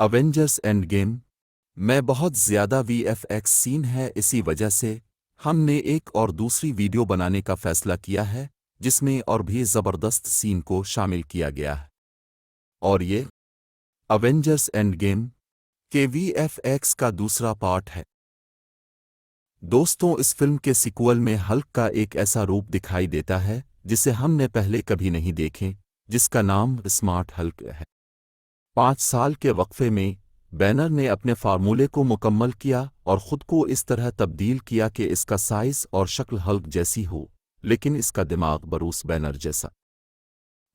Avengers end game में बहुत ज़्यादा वीएफएक्स सीन है। इसी वजह से हमने एक और दूसरी वीडियो बनाने का फैसला किया है जिसमें और भी ज़बरदस्त सीन को शामिल किया गया है। और ये अवेंजर्स एंड गेम के वीएफएक्स का दूसरा पार्ट है। दोस्तों, इस फिल्म के सीक्वल में हल्क का एक ऐसा रूप दिखाई देता है जिसे हमने पहले कभी नहीं देखे, जिसका नाम स्मार्ट हल्क है। 5 साल के वक्फे में बैनर ने अपने फार्मूले को मुकम्मल किया और ख़ुद को इस तरह तब्दील किया कि इसका साइज़ और शक्ल हल्क जैसी हो, लेकिन इसका दिमाग बरूस बैनर जैसा।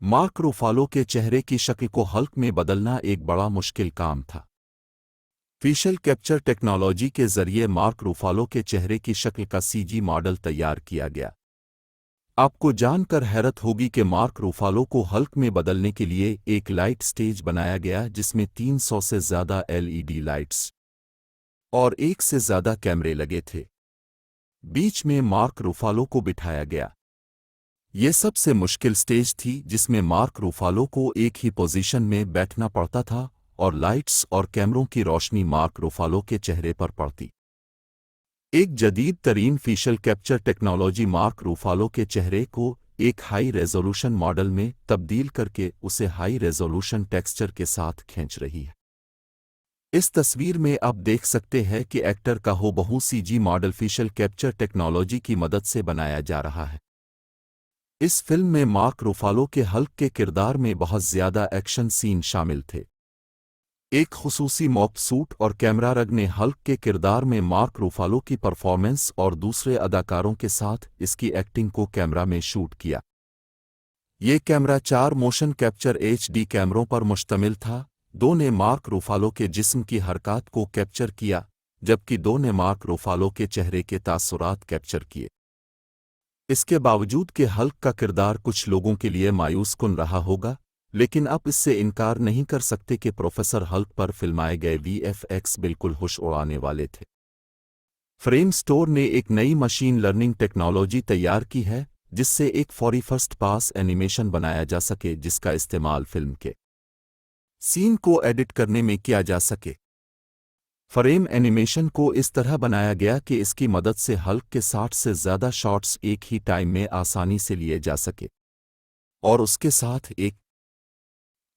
मार्क रूफालो के चेहरे की शक्ल को हल्क में बदलना एक बड़ा मुश्किल काम था। फेशियल कैप्चर टेक्नोलॉजी के ज़रिए मार्क रूफालो के चेहरे की शक्ल का सीजी मॉडल तैयार किया गया। आपको जानकर हैरत होगी कि मार्क रूफालो को हल्क में बदलने के लिए एक लाइट स्टेज बनाया गया जिसमें 300 से ज़्यादा एलईडी लाइट्स और 1 से ज़्यादा कैमरे लगे थे। बीच में मार्क रूफालो को बिठाया गया। ये सबसे मुश्किल स्टेज थी जिसमें मार्क रूफालो को एक ही पोजीशन में बैठना पड़ता था और लाइट्स और कैमरों की रोशनी मार्क रूफालो के चेहरे पर पड़ती। एक जदीद तरीन फेशियल कैप्चर टेक्नोलॉजी मार्क रूफालो के चेहरे को एक हाई रेजोल्यूशन मॉडल में तब्दील करके उसे हाई रेजोल्यूशन टेक्सचर के साथ खींच रही है। इस तस्वीर में आप देख सकते हैं कि एक्टर का हूबहू CG model facial capture technology की मदद से बनाया जा रहा है। इस फिल्म में मार्क रूफालो के हल्क के किरदार में बहुत ज़्यादा एक्शन सीन शामिल थे। एक खुसूसी मॉप सूट और कैमरा रग ने हल्क के किरदार में मार्क रूफालो की परफॉर्मेंस और दूसरे अदाकारों के साथ इसकी एक्टिंग को कैमरा में शूट किया। ये कैमरा 4 मोशन कैप्चर एचडी कैमरों पर मुश्तमिल था। 2 ने मार्क रूफालो के जिस्म की हरकत को कैप्चर किया, जबकि 2 ने मार्क रूफालो के चेहरे के तासुरात कैप्चर किए। इसके बावजूद कि हल्क का किरदार कुछ लोगों के लिए मायूस कुन रहा होगा, लेकिन आप इससे इनकार नहीं कर सकते कि प्रोफेसर हल्क पर फिल्माए गए वीएफएक्स बिल्कुल होश उड़ाने वाले थे। फ्रेम स्टोर ने एक नई मशीन लर्निंग टेक्नोलॉजी तैयार की है जिससे एक फौरी फर्स्ट पास एनिमेशन बनाया जा सके, जिसका इस्तेमाल फिल्म के सीन को एडिट करने में किया जा सके। फ्रेम एनिमेशन को इस तरह बनाया गया कि इसकी मदद से हल्क के 60 से ज़्यादा शॉट्स एक ही टाइम में आसानी से लिए जा सके, और उसके साथ एक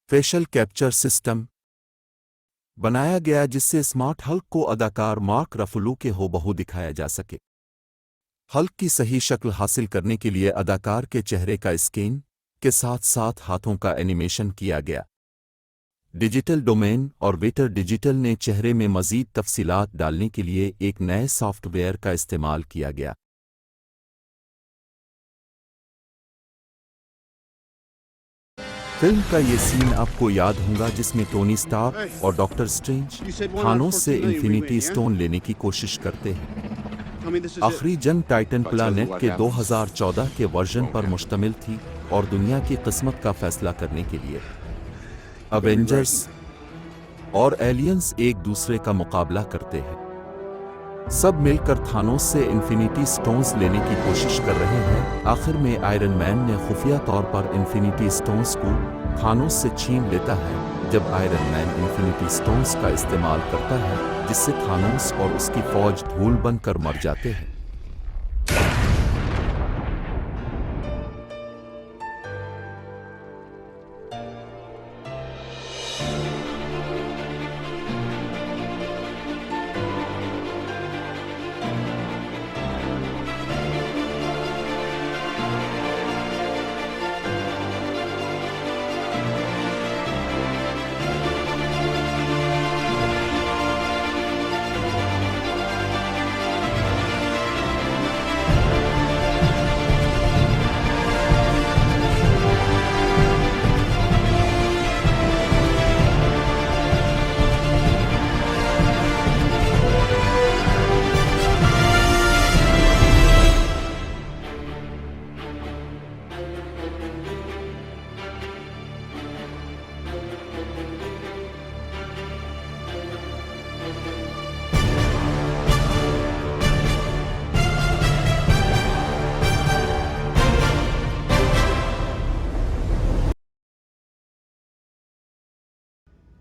फेशियल कैप्चर सिस्टम बनाया गया जिससे स्मार्ट हल्क को अदाकार मार्क रफुलो के हूबहू दिखाया जा सके। हल्क की सही शक्ल हासिल करने के लिए अदाकार के चेहरे का स्कैन के साथ साथ हाथों का एनिमेशन किया गया। डिजिटल डोमेन और वेटर डिजिटल ने चेहरे में मज़ीद तफसीलात डालने के लिए एक नए सॉफ्टवेयर का इस्तेमाल किया गया। फिल्म का ये सीन आपको याद होगा जिसमें टोनी स्टार्क और डॉक्टर स्ट्रेंज थानोस से इन्फिनिटी स्टोन लेने की कोशिश करते हैं। आखिरी जंग टाइटन प्लानेट के 2014 के वर्जन पर मुश्तमिल थी और दुनिया की किस्मत का फैसला करने के लिए अवेंजर्स और एलियंस एक दूसरे का मुकाबला करते हैं। सब मिलकर थानोस से इन्फिनिटी स्टोन्स लेने की कोशिश कर रहे हैं। आखिर में आयरन मैन ने खुफिया तौर पर इन्फिनिटी स्टोन्स को थानोस से छीन लेता है। जब आयरन मैन इन्फिनिटी स्टोन्स का इस्तेमाल करता है जिससे थानोस और उसकी फौज धूल बनकर मर जाते हैं।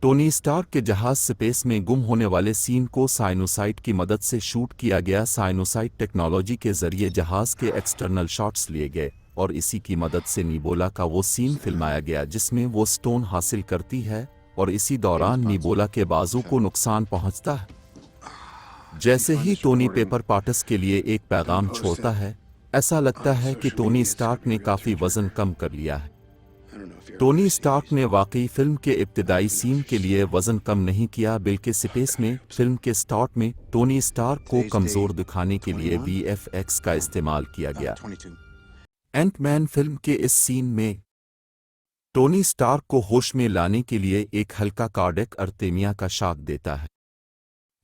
टोनी स्टार्क के जहाज स्पेस में गुम होने वाले सीन को साइनोसाइट की मदद से शूट किया गया। साइनोसाइट टेक्नोलॉजी के जरिए जहाज के एक्सटर्नल शॉट्स लिए गए और इसी की मदद से निबोला का वो सीन फिल्माया गया जिसमें वो स्टोन हासिल करती है और इसी दौरान निबोला के बाजू को नुकसान पहुंचता है। जैसे ही टोनी पेपर पाटस के लिए एक पैगाम छोड़ता है, ऐसा लगता है कि टोनी स्टार्क ने काफ़ी वज़न कम कर लिया है। टोनी स्टार्क ने वाकई फिल्म के इब्तिदाई सीन के लिए वज़न कम नहीं किया, बल्कि स्पेस में फिल्म के स्टार्ट में टोनी स्टार्क को कमज़ोर दिखाने के लिए VFX का इस्तेमाल किया गया। एंटमैन फिल्म के इस सीन में टोनी स्टार्क को होश में लाने के लिए एक हल्का कार्डियक अर्थेमिया का शॉक देता है।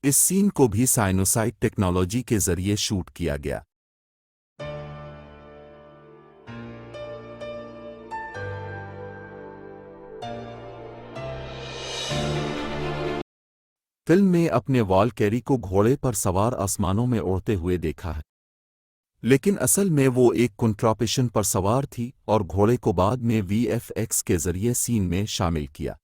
इस सीन को भी साइनोसाइट टेक्नोलॉजी के जरिए शूट किया गया। फिल्म में अपने वॉलकैरी को घोड़े पर सवार आसमानों में उड़ते हुए देखा है, लेकिन असल में वो एक कॉन्ट्रापेशन पर सवार थी और घोड़े को बाद में VFX के जरिए सीन में शामिल किया।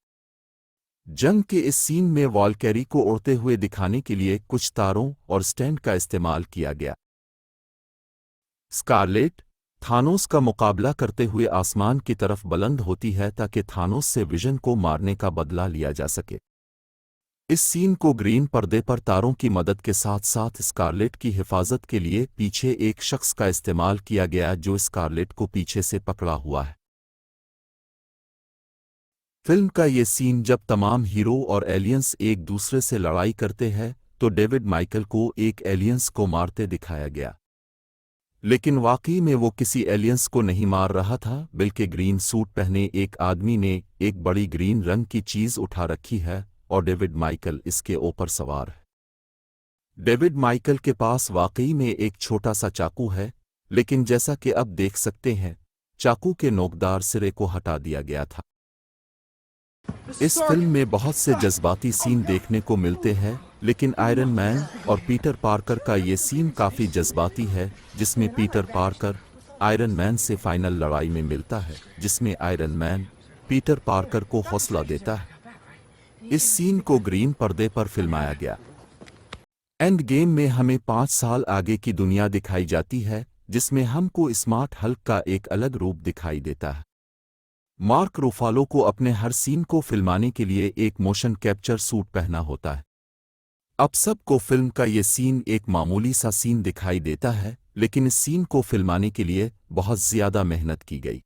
जंग के इस सीन में वॉलकैरी को उड़ते हुए दिखाने के लिए कुछ तारों और स्टैंड का इस्तेमाल किया गया। स्कारलेट थानोस का मुकाबला करते हुए आसमान की तरफ बुलंद होती है ताकि थानोस से विजन को मारने का बदला लिया जा सके। इस सीन को ग्रीन पर्दे पर तारों की मदद के साथ साथ स्कारलेट की हिफाजत के लिए पीछे एक शख्स का इस्तेमाल किया गया जो स्कारलेट को पीछे से पकड़ा हुआ है। फिल्म का ये सीन जब तमाम हीरो और एलियंस एक दूसरे से लड़ाई करते हैं तो डेविड माइकल को एक एलियंस को मारते दिखाया गया, लेकिन वाकई में वो किसी एलियंस को नहीं मार रहा था, बल्कि ग्रीन सूट पहने एक आदमी ने एक बड़ी ग्रीन रंग की चीज़ उठा रखी है और डेविड माइकल इसके ऊपर सवार है। डेविड माइकल के पास वाकई में एक छोटा सा चाकू है, लेकिन जैसा कि अब देख सकते हैं चाकू के नोकदार सिरे को हटा दिया गया था। इस फिल्म में बहुत से जज्बाती सीन देखने को मिलते हैं, लेकिन आयरन मैन और पीटर पार्कर का ये सीन काफ़ी जज्बाती है, जिसमें पीटर पार्कर आयरन मैन से फाइनल लड़ाई में मिलता है, जिसमें आयरन मैन पीटर पार्कर को हौसला देता है। इस सीन को ग्रीन पर्दे पर फिल्माया गया। एंड गेम में हमें 5 साल आगे की दुनिया दिखाई जाती है, जिसमें हमको स्मार्ट हल्क का एक अलग रूप दिखाई देता है। मार्क रूफालो को अपने हर सीन को फिल्माने के लिए एक मोशन कैप्चर सूट पहना होता है। अब सबको फिल्म का ये सीन एक मामूली सा सीन दिखाई देता है, लेकिन इस सीन को फिल्माने के लिए बहुत ज़्यादा मेहनत की गई,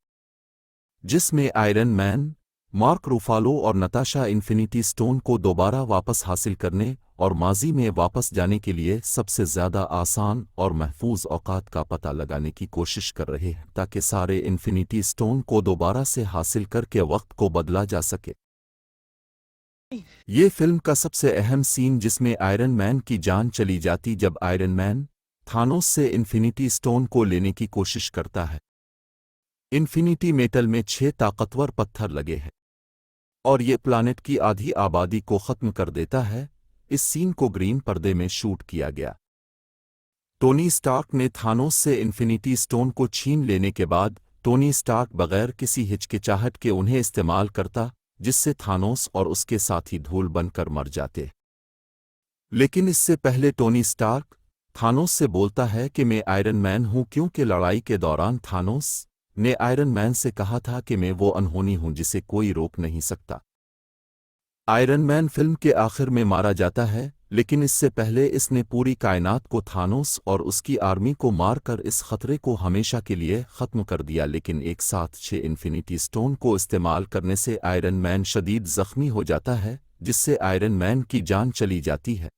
जिसमें आयरन मैन, मार्क रूफालो और नताशा इन्फिनिटी स्टोन को दोबारा वापस हासिल करने और माजी में वापस जाने के लिए सबसे ज़्यादा आसान और महफूज औकात का पता लगाने की कोशिश कर रहे हैं, ताकि सारे इन्फिनिटी स्टोन को दोबारा से हासिल करके वक्त को बदला जा सके। ये फिल्म का सबसे अहम सीन जिसमें आयरन मैन की जान चली जाती जब आयरन मैन थानोस से इन्फिनिटी स्टोन को लेने की कोशिश करता है। इन्फिनिटी मेटल में 6 ताकतवर पत्थर लगे हैं और ये प्लानेट की आधी आबादी को ख़त्म कर देता है। इस सीन को ग्रीन पर्दे में शूट किया गया। टोनी स्टार्क ने थानोस से इन्फिनिटी स्टोन को छीन लेने के बाद टोनी स्टार्क बगैर किसी हिचकिचाहट के उन्हें इस्तेमाल करता, जिससे थानोस और उसके साथी धूल बनकर मर जाते। लेकिन इससे पहले टोनी स्टार्क थानोस से बोलता है कि मैं आयरन मैन हूं, क्योंकि लड़ाई के दौरान थानोस ने आयरन मैन से कहा था कि मैं वो अनहोनी हूं जिसे कोई रोक नहीं सकता। आयरन मैन फिल्म के आखिर में मारा जाता है, लेकिन इससे पहले इसने पूरी कायनात को थानोस और उसकी आर्मी को मारकर इस खतरे को हमेशा के लिए ख़त्म कर दिया। लेकिन एक साथ 6 इन्फिनिटी स्टोन को इस्तेमाल करने से आयरन मैन शदीद ज़ख्मी हो जाता है, जिससे आयरन मैन की जान चली जाती है।